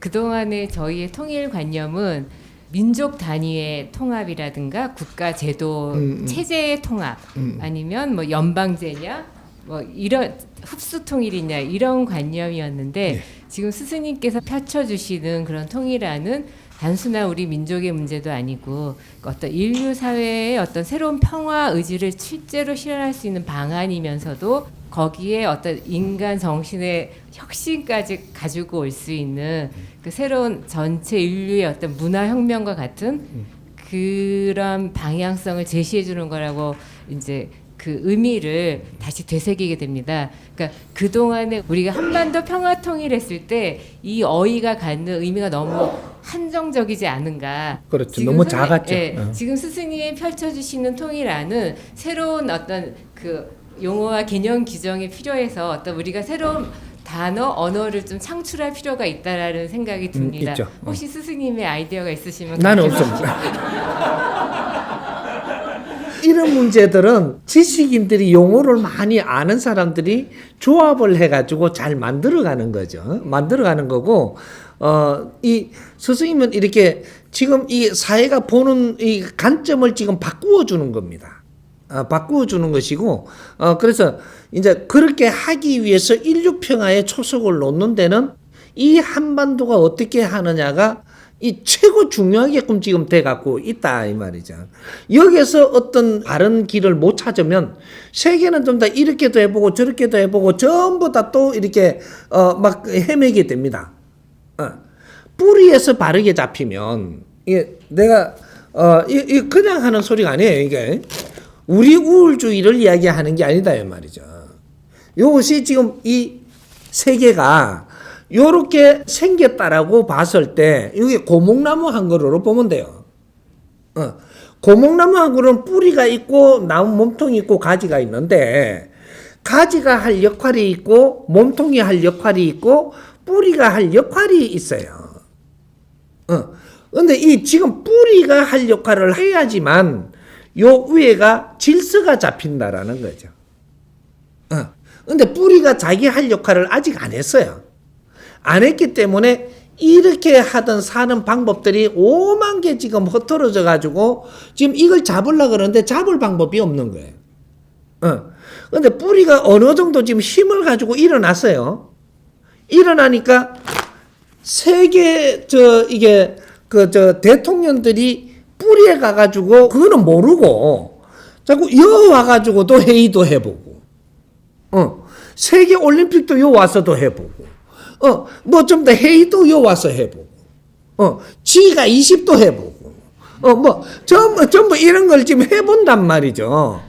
그동안의 저희의 통일관념은 민족 단위의 통합이라든가 국가 제도 체제의 통합 아니면 뭐 연방제냐 뭐 이런 흡수 통일이냐 이런 관념이었는데 지금 스승님께서 펼쳐주시는 그런 통일안은 단순한 우리 민족의 문제도 아니고 어떤 인류 사회의 어떤 새로운 평화 의지를 실제로 실현할 수 있는 방안이면서도 거기에 어떤 인간 정신의 혁신까지 가지고 올 수 있는 그 새로운 전체 인류의 어떤 문화 혁명과 같은 그런 방향성을 제시해 주는 거라고 이제 그 의미를 다시 되새기게 됩니다. 그러니까 그동안에 우리가 한반도 평화 통일했을 때 이 어휘가 갖는 의미가 너무 한정적이지 않은가. 그렇죠. 너무 작았죠. 지금 스승님이 펼쳐주시는 통일안은 새로운 어떤 그 용어와 개념 규정이 필요해서 어떤 우리가 새로운 단어, 언어를 좀 창출할 필요가 있다라는 생각이 듭니다. 있죠. 혹시 스승님의 아이디어가 있으시면 나는 없습니다. 이런 문제들은 지식인들이 용어를 많이 아는 사람들이 조합을 해가지고 잘 만들어가는 거죠. 만들어가는 거고, 이 스승님은 이렇게 지금 이 사회가 보는 이 관점을 지금 바꾸어 주는 겁니다. 바꾸어 주는 것이고, 그래서 이제 그렇게 하기 위해서 인류 평화에 초석을 놓는 데는 이 한반도가 어떻게 하느냐가 이 최고 중요하게끔 지금 돼 갖고 있다 이 말이죠. 여기서 어떤 바른 길을 못 찾으면 세계는 좀 다 이렇게도 해보고 저렇게도 해보고 전부 다 또 이렇게 막 헤매게 됩니다. 뿌리에서 바르게 잡히면 이게 내가 이 그냥 하는 소리가 아니에요. 이게 우리 우월주의를 이야기하는 게 아니다 이 말이죠. 이것이 지금 이 세계가 요렇게 생겼다라고 봤을 때 이게 고목나무 한 그루로 보면 돼요. 고목나무 한 그루는 뿌리가 있고 나무 몸통이 있고 가지가 있는데 가지가 할 역할이 있고 몸통이 할 역할이 있고 뿌리가 할 역할이 있어요. 근데 이 지금 뿌리가 할 역할을 해야지만 요 위에가 질서가 잡힌다라는 거죠. 근데 뿌리가 자기 할 역할을 아직 안 했어요. 안 했기 때문에 이렇게 하던 사는 방법들이 5만 개 지금 흩어져 가지고 지금 이걸 잡으려고 그러는데 잡을 방법이 없는 거예요. 근데 뿌리가 어느 정도 지금 힘을 가지고 일어났어요. 일어나니까 세계 이게 대통령들이 뿌리에 가가지고 그거는 모르고 자꾸 여 와가지고 또 회의도 해보고, 세계 올림픽도 여 와서도 해보고, 뭐 좀 더 회의도 요 와서 해보고, G20도 해보고, 뭐 전부 이런 걸 지금 해본단 말이죠.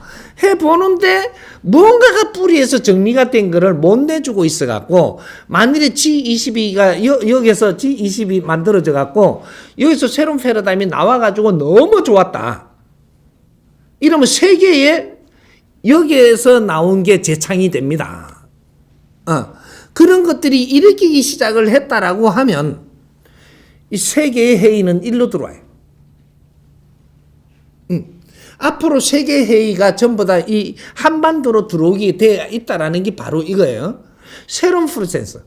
해보는데 뭔가가 뿌리에서 정리가 된 거를 못 내주고 있어갖고 만일에 G20가 여기서 G20이 만들어져 갖고 여기서 새로운 패러다임이 나와가지고 너무 좋았다. 이러면 세계에 여기에서 나온 게 재창이 됩니다. 그런 것들이 일으키기 시작을 했다라고 하면 이 세계의 회의는 일로 들어와요. 앞으로 세계 회의가 전부 다 이 한반도로 들어오게 되어 있다라는 게 바로 이거예요. 새로운 프로세스.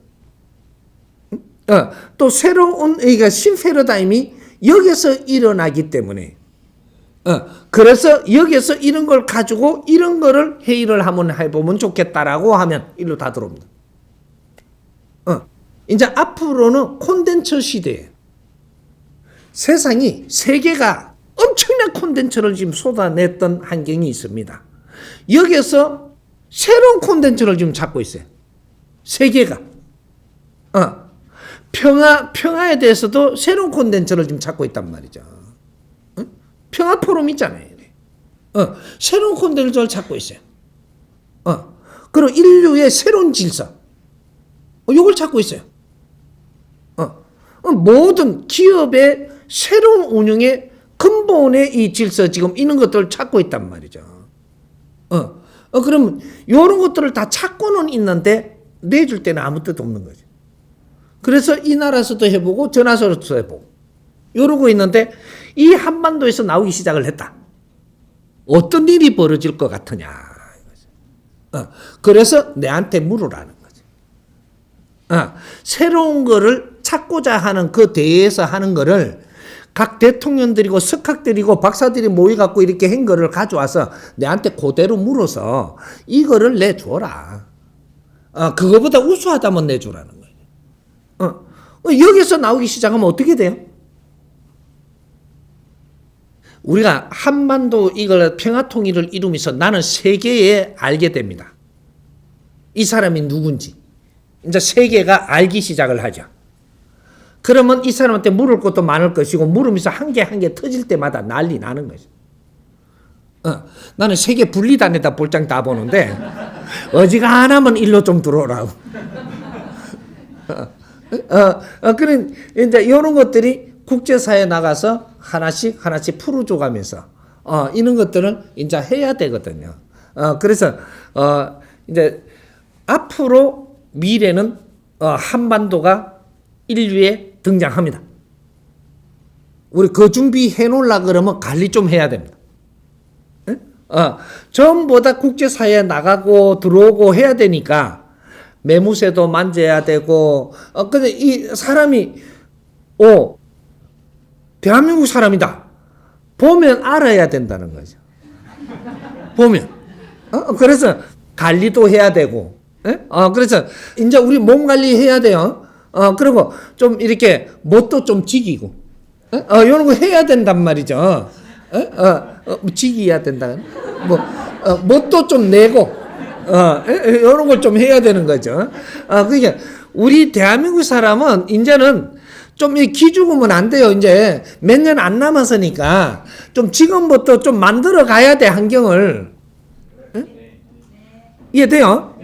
또 새로운 그러니까 신패러다임이 여기서 일어나기 때문에 그래서 여기서 이런 걸 가지고 이런 거를 회의를 한번 해보면 좋겠다라고 하면 일로 다 들어옵니다. 이제 앞으로는 콘덴서 시대예요. 세상이 세계가 엄청난 콘덴서를 지금 쏟아냈던 환경이 있습니다. 여기서 새로운 콘덴서를 지금 찾고 있어요. 세계가. 평화에 대해서도 새로운 콘덴서를 지금 찾고 있단 말이죠. 평화 포럼 있잖아요. 새로운 콘덴서를 찾고 있어요. 그리고 인류의 새로운 질서. 이걸 찾고 있어요. 모든 기업의 새로운 운영의 근본의 이 질서 지금 이런 것들을 찾고 있단 말이죠. 그러면 이런 것들을 다 찾고는 있는데 내줄 때는 아무 뜻 없는 거죠. 그래서 이 나라에서도 해보고 저 나라에서도 해보고 이러고 있는데 이 한반도에서 나오기 시작을 했다. 어떤 일이 벌어질 것 같으냐. 그래서 내한테 물으라는 거죠. 새로운 거를 찾고자 하는 그 대회에서 하는 거를 각 대통령들이고 석학들이고 박사들이 모여갖고 이렇게 한 거를 가져와서 내한테 그대로 물어서 이거를 내줘라. 그거보다 우수하다면 내주라는 거예요. 여기서 나오기 시작하면 어떻게 돼요? 우리가 한반도 이걸 평화통일을 이루면서 나는 세계에 알게 됩니다. 이 사람이 누군지. 이제 세계가 알기 시작을 하죠. 그러면 이 사람한테 물을 것도 많을 것이고 물으면서 한 개 한 개 터질 때마다 난리 나는 거죠. 나는 세계 분리단에다 볼장 다 보는데 어지간하면 일로 좀 들어오라고. 그런 이제 이런 것들이 국제사회에 나가서 하나씩 풀어줘가면서 이런 것들을 이제 해야 되거든요. 그래서 이제 앞으로 미래는 한반도가 인류에 등장합니다. 우리 그 준비해 놓으려 그러면 관리 좀 해야 됩니다. 전부 다 국제사회에 나가고 들어오고 해야 되니까 매무새도 만져야 되고 근데 이 사람이 대한민국 사람이다. 보면 알아야 된다는 거죠. 보면. 그래서 관리도 해야 되고. 그래서 이제 우리 몸 관리해야 돼요. 그리고 좀 이렇게 뭣도 좀 지키고. 이런 거 해야 된단 말이죠. 지켜야 된다. 뭣도 좀 내고. 이런 걸 좀 해야 되는 거죠. 그러니까 우리 대한민국 사람은 이제는 좀 기죽으면 안 돼요. 이제 몇 년 안 남았으니까 좀 지금부터 좀 만들어 가야 돼, 환경을. 이해돼요?